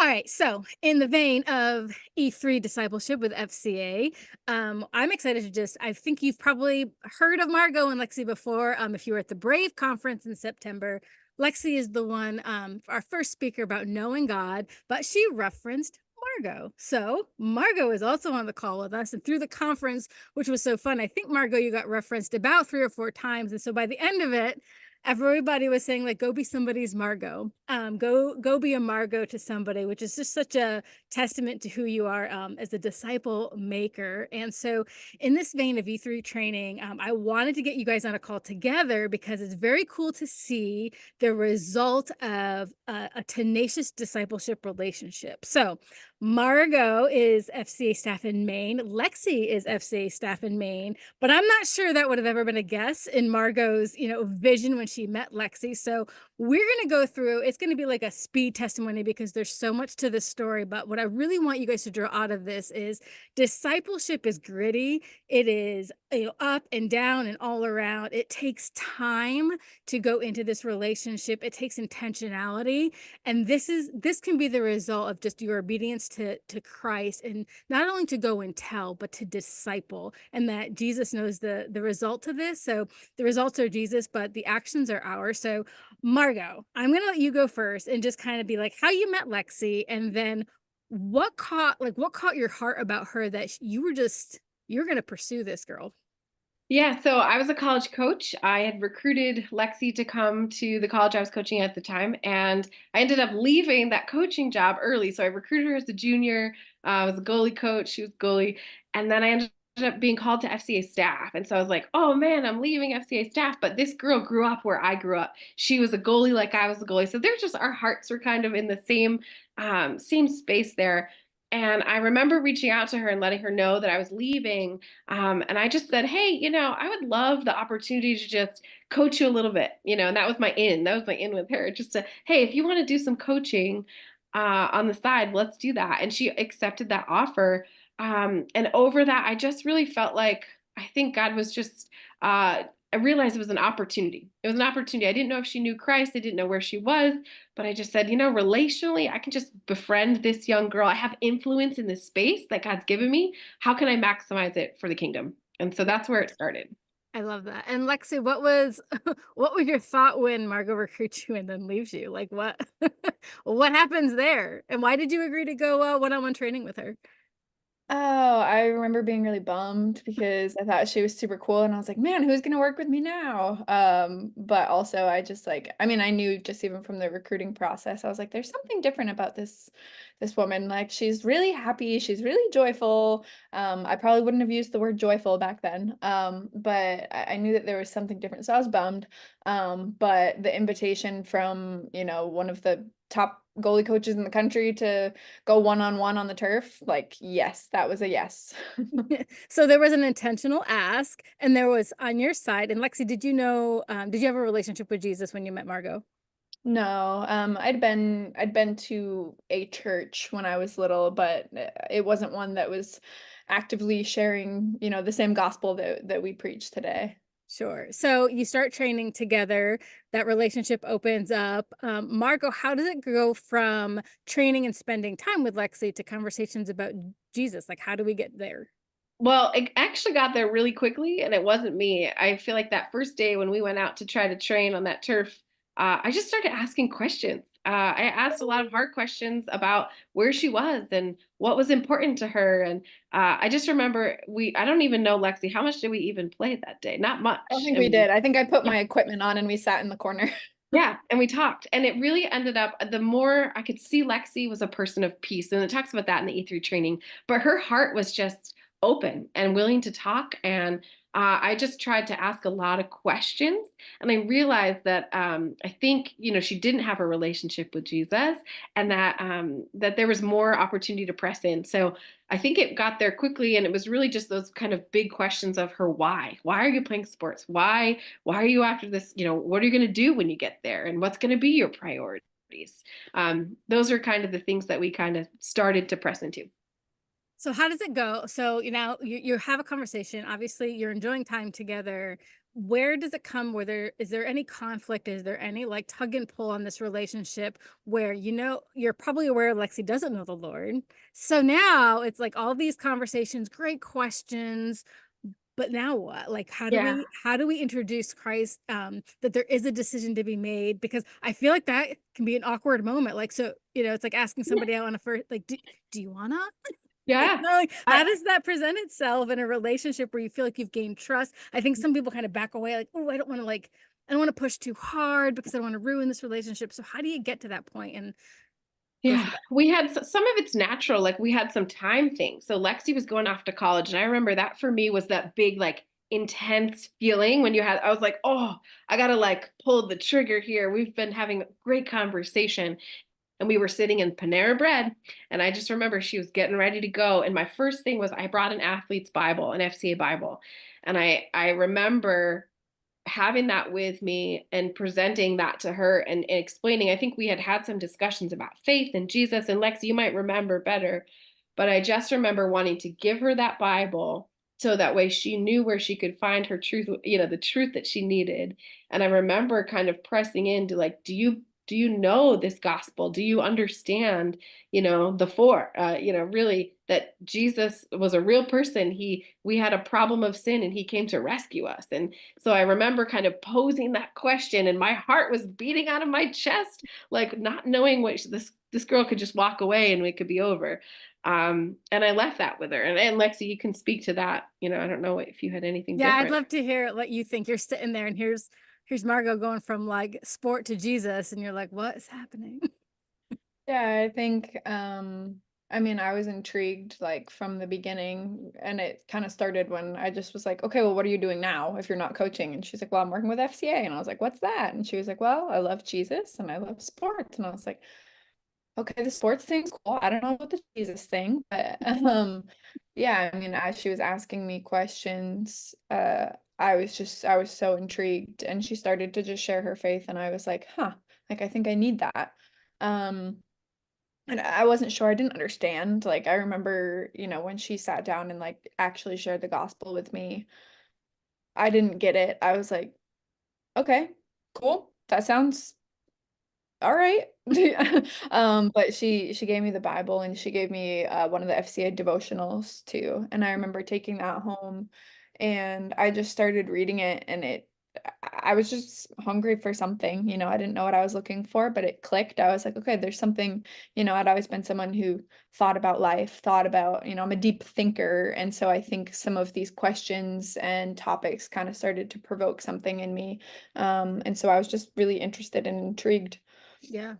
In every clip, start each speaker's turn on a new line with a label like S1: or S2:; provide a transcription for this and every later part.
S1: All right, so in the vein of E3 discipleship with FCA, I'm excited to I think you've probably heard of Margot and Lexi before. If you were at the Brave conference in September, Lexi is the one, our first speaker about knowing God, but she referenced Margot. So Margot is also on the call with us. And through the conference, which was so fun, I think Margot, you got referenced about 3 or 4 times. And so by the end of it, everybody was saying like go be somebody's Margot, go be a Margot to somebody, which is just such a testament to who you are, as a disciple maker. And so in this vein of E3 training, I wanted to get you guys on a call together because it's very cool to see the result of a tenacious discipleship relationship. So Margot is FCA staff in Maine, Lexi is FCA staff in Maine, but I'm not sure that would have ever been a guess in Margot's, vision when she met Lexi. So we're going to go through, it's going to be like a speed testimony because there's so much to this story. But what I really want you guys to draw out of this is discipleship is gritty. It is, up and down and all around. It takes time to go into this relationship. It takes intentionality. And this can be the result of just your obedience to Christ, and not only to go and tell, but to disciple, and that Jesus knows the result to this. So the results are Jesus, but the actions are ours. So Margot, I'm going to let you go first and just kind of be like how you met Lexi, and then what caught your heart about her that you're going to pursue this girl.
S2: Yeah, so I was a college coach. I had recruited Lexi to come to the college I was coaching at the time, and I ended up leaving that coaching job early. So I recruited her as a junior. I was a goalie coach. She was goalie, and then I ended up being called to FCA staff. And so I was like, "Oh man, I'm leaving FCA staff." But this girl grew up where I grew up. She was a goalie like I was a goalie, so they're just our hearts were kind of in the same space there. And I remember reaching out to her and letting her know that I was leaving, and I just said, hey, I would love the opportunity to just coach you a little bit, and that was my in. That was my in with her. Just to, hey, if you want to do some coaching on the side, let's do that. And she accepted that offer. And over that, I just really felt like I think God was just, I realized it was an opportunity. It was an opportunity. I didn't know if she knew Christ. I didn't know where she was, but I just said, relationally, I can just befriend this young girl. I have influence in this space that God's given me. How can I maximize it for the kingdom? And so that's where it started.
S1: I love that. And Lexi, what was what was your thought when Margot recruits you and then leaves you? Like what what happens there? And why did you agree to go one-on-one training with her?
S3: Oh, I remember being really bummed because I thought she was super cool and I was like, man, who's gonna work with me now? But also I just I knew just even from the recruiting process, I was like, there's something different about this woman. Like she's really happy, she's really joyful. I probably wouldn't have used the word joyful back then. But I knew that there was something different. So I was bummed. But the invitation from, one of the top goalie coaches in the country to go one-on-one on the turf, like, yes, that was a yes.
S1: So there was an intentional ask and there was on your side. And Lexi, did you have a relationship with Jesus when you met Margot?
S3: No, I'd been to a church when I was little, but it wasn't one that was actively sharing, the same gospel that we preach today.
S1: Sure. So you start training together, that relationship opens up. Margot, how does it go from training and spending time with Lexi to conversations about Jesus? Like, how do we get there?
S2: Well, it actually got there really quickly, and it wasn't me. I feel like that first day when we went out to try to train on that turf, I just started asking questions. I asked a lot of hard questions about where she was and what was important to her. And I just remember I don't even know, Lexi, how much did we even play that day? Not
S3: I don't
S2: much.
S3: think
S2: And
S3: we
S2: we
S3: did. I think I put my equipment on and we sat in the corner.
S2: Yeah, and we talked, and it really ended up the more I could see Lexi was a person of peace, and it talks about that in the E3 training, but her heart was just open and willing to talk, and I just tried to ask a lot of questions, and I realized that I think she didn't have a relationship with Jesus, and that there was more opportunity to press in. So I think it got there quickly, and it was really just those kind of big questions of her why. Why are you playing sports? Why are you after this? What are you going to do when you get there? And what's going to be your priorities? Those are kind of the things that we kind of started to press into.
S1: So how does it go? So, you have a conversation. Obviously, you're enjoying time together. where does it come where is there any conflict? Is there any like tug and pull on this relationship where, you're probably aware Lexi doesn't know the Lord. So now it's like all these conversations, great questions, but now what? Like,
S2: Yeah.
S1: how do we introduce Christ, that there is a decision to be made? Because I feel like that can be an awkward moment. Like, so, it's like asking somebody out on a first, like, do you wanna?
S2: Yeah.
S1: Like,
S2: I,
S1: how does that present itself in a relationship where you feel like you've gained trust? I think some people kind of back away, like, oh, I don't want to push too hard because I don't want to ruin this relationship. So how do you get to that point and go
S2: Yeah,
S1: through that?
S2: we had some of it's natural. Like we had some time things. So Lexi was going off to college, and I remember that for me was that big, like intense feeling when I was like, oh, I gotta like pull the trigger here. We've been having a great conversation, and we were sitting in Panera Bread, and I just remember she was getting ready to go, and my first thing was I brought an athlete's Bible, an FCA Bible, and I remember having that with me and presenting that to her and explaining. I think we had had some discussions about faith and Jesus, and Lexi, you might remember better, but I just remember wanting to give her that Bible so that way she knew where she could find her truth, the truth that she needed. And I remember kind of pressing into like, do you know this gospel? Do you understand, really that Jesus was a real person? We had a problem of sin and he came to rescue us. And so I remember kind of posing that question, and my heart was beating out of my chest, like not knowing what this girl could just walk away and it could be over. And I left that with her. And Lexi, you can speak to that. I don't know if you had anything
S1: Yeah, I'd
S2: different.
S1: love to hear what you think. You're sitting there and here's Margot going from like sport to Jesus, and you're like, what is happening?
S3: Yeah, I think I mean, I was intrigued like from the beginning, and it kind of started when I just was like, okay, well, what are you doing now if you're not coaching? And she's like, well, I'm working with FCA. And I was like, what's that? And she was like, well, I love Jesus and I love sports. And I was like, okay, the sports thing's cool. I don't know about the Jesus thing, but yeah, I mean, as she was asking me questions, I was so intrigued, and she started to just share her faith, and I was like, huh, like I think I need that. Um and I wasn't sure, I didn't understand. Like I remember, when she sat down and like actually shared the gospel with me, I didn't get it. I was like, okay, cool. That sounds all right. But she gave me the Bible, and she gave me one of the FCA devotionals too. And I remember taking that home, and I just started reading it, and I was just hungry for something, I didn't know what I was looking for, but it clicked. I was like, okay, there's something, I'd always been someone who thought about life, thought about, I'm a deep thinker. And so I think some of these questions and topics kind of started to provoke something in me. And so I was just really interested and intrigued.
S1: Yeah.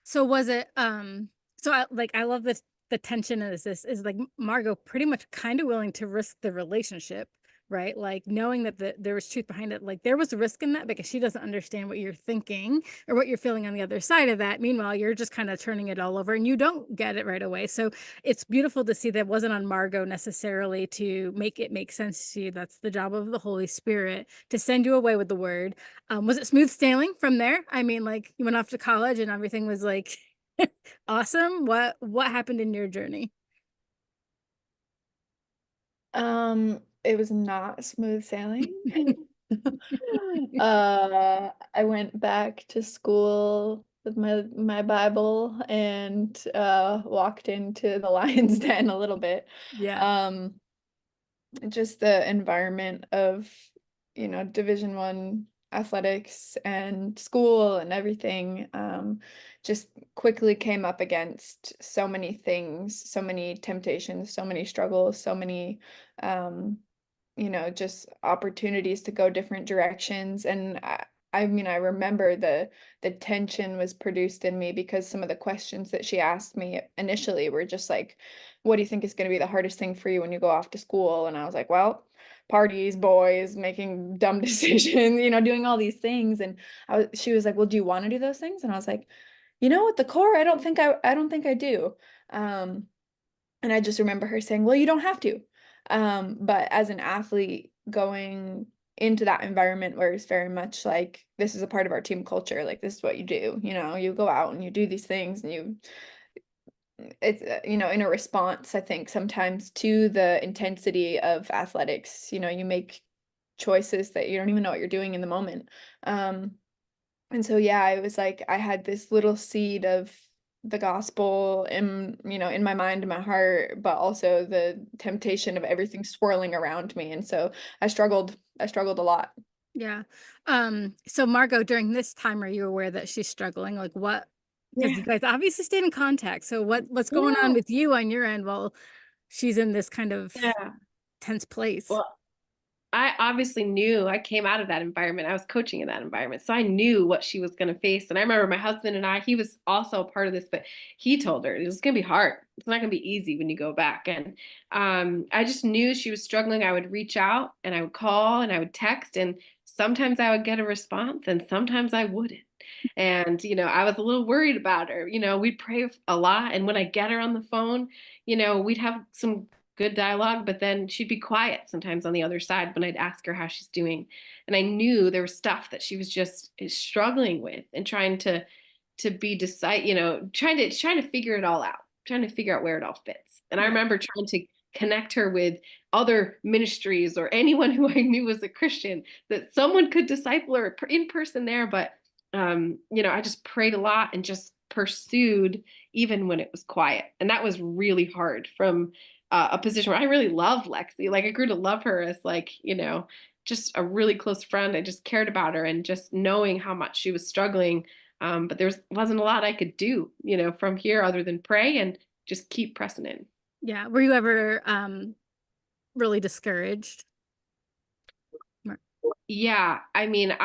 S1: So was it so I love this, the tension this is like Margot pretty much kind of willing to risk the relationship, right? Like knowing that there was truth behind it. Like there was a risk in that because she doesn't understand what you're thinking or what you're feeling on the other side of that. Meanwhile, you're just kind of turning it all over and you don't get it right away. So it's beautiful to see that it wasn't on Margot necessarily to make it make sense to you. That's the job of the Holy Spirit to send you away with the word. Was it smooth sailing from there? I mean, like you went off to college and everything was like awesome. What happened in your journey?
S3: It was not smooth sailing. I went back to school with my Bible, and walked into the lion's den a little bit.
S1: Yeah.
S3: Um, just the environment of, Division One athletics and school and everything, just quickly came up against so many things, so many temptations, so many struggles, so many um just opportunities to go different directions. And I mean, I remember the tension was produced in me because some of the questions that she asked me initially were just like, what do you think is going to be the hardest thing for you when you go off to school? And I was like, well, parties, boys, making dumb decisions, doing all these things. And she was like, well, do you want to do those things? And I was like, at the core, I don't think I do. Um, and I just remember her saying, well, you don't have to. But as an athlete going into that environment where it's very much like, this is a part of our team culture, like this is what you do, you go out and you do these things, and it's, in a response, I think sometimes to the intensity of athletics, you make choices that you don't even know what you're doing in the moment. And so, yeah, it was like I had this little seed of the gospel in, in my mind and my heart, but also the temptation of everything swirling around me. And so I struggled a lot.
S1: Yeah. So Margot, during this time, are you aware that she's struggling? Like what? Because you
S3: Yeah.
S1: guys obviously stayed in contact. So what's going on
S3: Yeah.
S1: with you on your end while she's in this kind of
S2: Yeah.
S1: tense place?
S2: Well, I obviously knew. I came out of that environment. I was coaching in that environment. So I knew what she was going to face. And I remember my husband and I, he was also a part of this, but he told her it's going to be hard. It's not going to be easy when you go back. And I just knew she was struggling. I would reach out and I would call and I would text. And sometimes I would get a response and sometimes I wouldn't. And, I was a little worried about her. We'd pray a lot. And when I get her on the phone, we'd have some good dialogue, but then she'd be quiet sometimes on the other side when I'd ask her how she's doing. And I knew there was stuff that she was just struggling with and trying to be trying to figure it all out, trying to figure out where it all fits. And I
S3: Yeah.
S2: remember trying to connect her with other ministries or anyone who I knew was a Christian that someone could disciple her in person there. But I just prayed a lot and just pursued even when it was quiet. And that was really hard from a position where I really love Lexy. Like I grew to love her as like, just a really close friend. I just cared about her and just knowing how much she was struggling. But wasn't a lot I could do, from here other than pray and just keep pressing in.
S1: Yeah. Were you ever really discouraged?
S2: Yeah, I mean,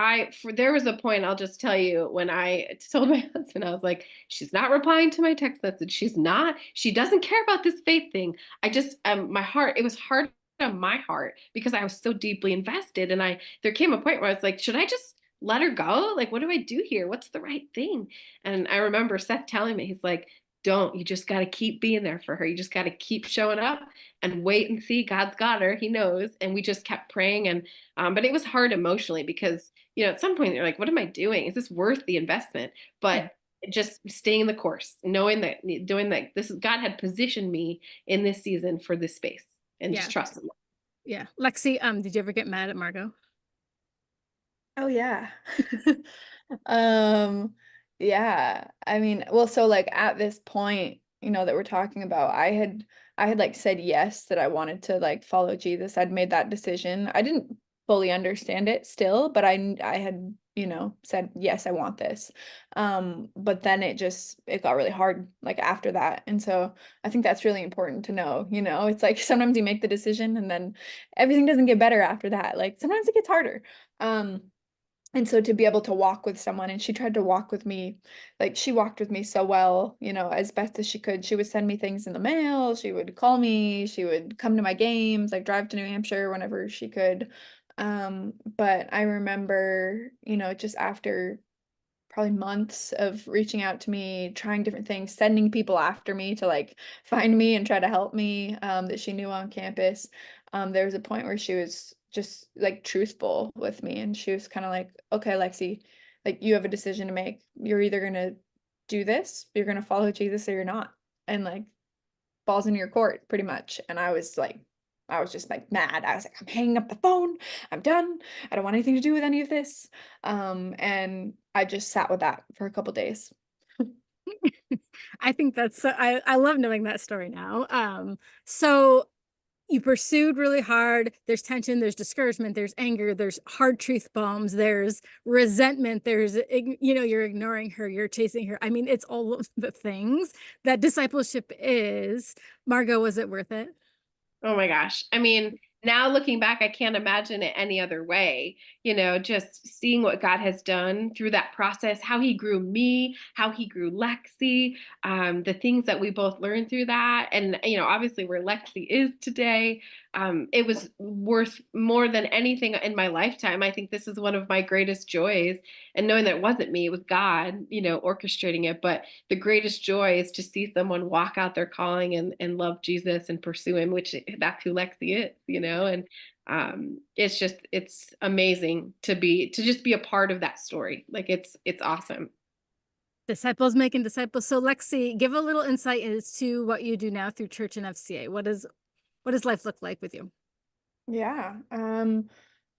S2: there was a point I'll just tell you when I told my husband, I was like, she's not replying to my text message. She doesn't care about this faith thing. I just, my heart, it was hard on my heart because I was so deeply invested. And there came a point where I was like, should I just let her go? Like, what do I do here? What's the right thing? And I remember Seth telling me, he's like, don't, you just got to keep being there for her. You just got to keep showing up and wait and see. God's got her. He knows. And we just kept praying. And but it was hard emotionally because, at some point you're like, what am I doing? Is this worth the investment?
S1: Yeah.
S2: But just staying the course, knowing that doing that, God had positioned me in this season for this space and
S1: Yeah.
S2: just trusting.
S1: Yeah. Lexi, did you ever get mad at Margot?
S3: Oh yeah. Um, yeah. I mean, well, so like at this point, that we're talking about, I had like said yes that I wanted to like follow Jesus. I'd made that decision. I didn't fully understand it still, but I had, said yes, I want this. But then it got really hard like after that. And so I think that's really important to know, it's like sometimes you make the decision and then everything doesn't get better after that. Like sometimes it gets harder. Um and so to be able to walk with someone, and she tried to walk with me, like she walked with me so well, as best as she could. She would send me things in the mail, she would call me, she would come to my games, like drive to New Hampshire whenever she could. But I remember, just after probably months of reaching out to me, trying different things, sending people after me to like find me and try to help me, that she knew on campus. There was a point where she was just like truthful with me and she was kind of like, okay, Lexi, like you have a decision to make. You're either gonna do this, you're gonna follow Jesus or you're not. And like balls in your court pretty much. And I was just like mad. I was like, I'm hanging up the phone. I'm done. I don't want anything to do with any of this. And I just sat with that for a couple days.
S1: I think I love knowing that story now. So you pursued really hard. There's tension, there's discouragement, there's anger, there's hard truth bombs, there's resentment, you're ignoring her, you're chasing her. I mean, it's all of the things that discipleship is. Margot, was it worth it?
S2: Oh my gosh. I mean, now looking back, I can't imagine it any other way. Just seeing what God has done through that process, how he grew me, how he grew Lexy, the things that we both learned through that. And, obviously where Lexy is today, it was worth more than anything in my lifetime. I think this is one of my greatest joys. And knowing that it wasn't me, it was God, orchestrating it. But the greatest joy is to see someone walk out their calling and love Jesus and pursue him, which that's who Lexi is, and it's amazing to just be a part of that story. Like it's awesome.
S1: Disciples making disciples. So Lexi, give a little insight as to what you do now through church and FCA. What does life look like with you?
S3: Yeah.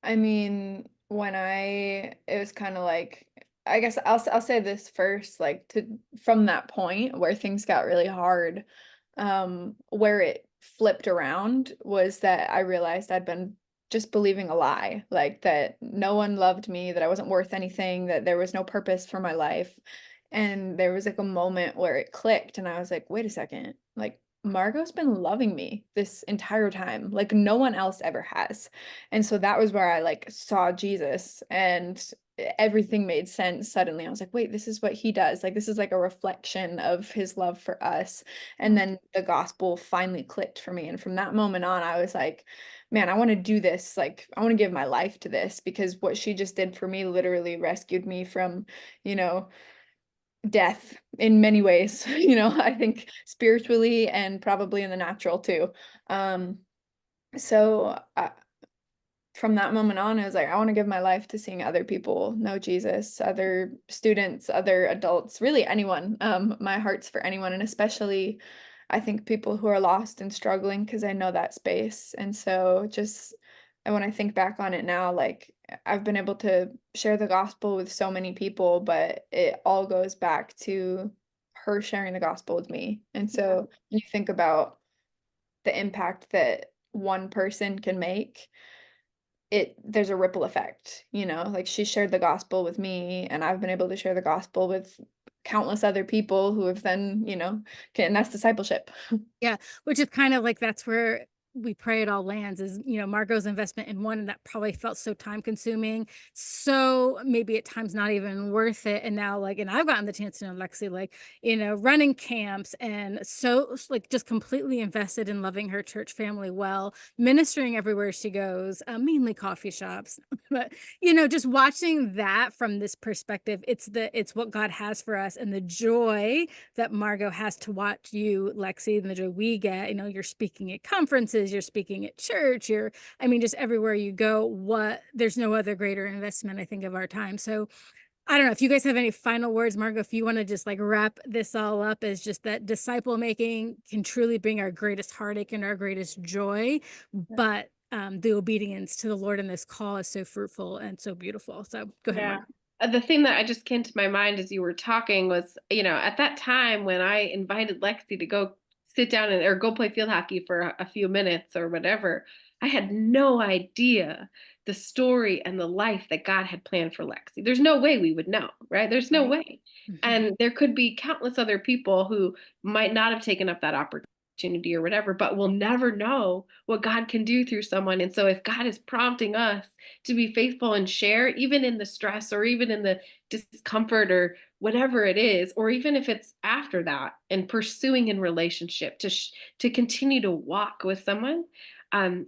S3: I mean, it was kind of like, I guess I'll say this first, like, to from that point where things got really hard, where it flipped around was that I realized I'd been just believing a lie, like that no one loved me, that I wasn't worth anything, that there was no purpose for my life. And there was like a moment where it clicked and I was like, wait a second, like Margot's been loving me this entire time, like no one else ever has. And so that was where I like saw Jesus and everything made sense suddenly. I was like, wait, this is what he does. Like this is like a reflection of his love for us. And
S1: Mm.
S3: then the gospel finally clicked for me. And from that moment on, I was like, man, I want to do this. Like I want to give my life to this because what she just did for me literally rescued me from, you know, death in many ways, I think spiritually and probably in the natural too. Um, so from that moment on, I was like, I want to give my life to seeing other people know Jesus, other students, other adults, really anyone. My heart's for anyone, and especially I think people who are lost and struggling because I know that space. And so just and when I think back on it now, like I've been able to share the gospel with so many people, but it all goes back to her sharing the gospel with me. And
S1: Yeah.
S3: so when you think about the impact that one person can make, there's a ripple effect, like she shared the gospel with me and I've been able to share the gospel with countless other people who have then, and that's discipleship.
S1: Yeah, which is kind of like that's where we pray it all lands is, Margot's investment in one that probably felt so time consuming, so maybe at times not even worth it. And now, like, and I've gotten the chance to know Lexi, like, running camps and so like just completely invested in loving her church family well, ministering everywhere she goes, mainly coffee shops. But, just watching that from this perspective, it's what God has for us and the joy that Margaux has to watch you, Lexi, and the joy we get. You're speaking at conferences, you're speaking at church, I mean, just everywhere you go. There's no other greater investment, I think, of our time. So I don't know if you guys have any final words, Margaux, if you want to just like wrap this all up as just that disciple making can truly bring our greatest heartache and our greatest joy. But the obedience to the Lord in this call is so fruitful and so beautiful. So go ahead,
S2: Yeah.
S1: Margaux.
S2: The thing that I just came to my mind as you were talking was, at that time when I invited Lexi to go sit down or go play field hockey for a few minutes or whatever, I had no idea the story and the life that God had planned for Lexi. There's no way we would know, right? There's no
S1: Right.
S2: way.
S1: Mhm.
S2: And there could be countless other people who might not have taken up that opportunity or whatever, but we'll never know what God can do through someone. And so if God is prompting us to be faithful and share, even in the stress or even in the discomfort or whatever it is, or even if it's after that and pursuing in relationship to continue to walk with someone,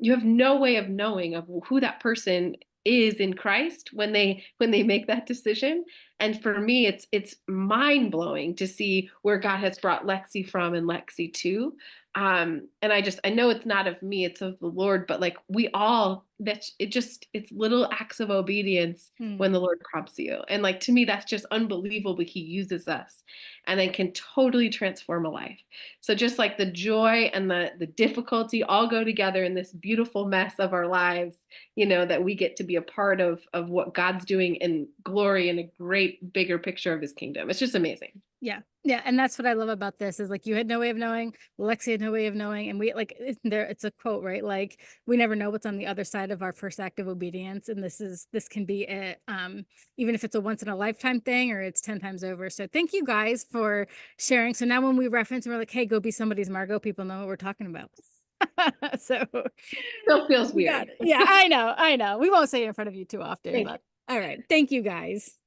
S2: you have no way of knowing of who that person is in Christ when they make that decision. And for me, it's mind blowing to see where God has brought Lexi from and Lexi to. And I know it's not of me, it's of the Lord, but like we all it's little acts of obedience
S1: Mm.
S2: when the Lord prompts you. And like to me, that's just unbelievable. He uses us and then can totally transform a life. So just like the joy and the difficulty all go together in this beautiful mess of our lives, that we get to be a part of what God's doing in glory and a great bigger picture of his kingdom. It's just amazing.
S1: Yeah. Yeah. And that's what I love about this is like you had no way of knowing, Lexi had no way of knowing. And we like it's a quote, right? Like we never know what's on the other side of our first act of obedience. And this can be it. Even if it's a once in a lifetime thing or it's 10 times over. So thank you guys for sharing. So now when we reference and we're like, hey, go be somebody's Margaux, people know what we're talking about. So
S2: Still feels
S1: we
S2: weird.
S1: got it. Yeah, I know. We won't say it in front of you too often,
S2: Thank you.
S1: but all right. Thank you guys.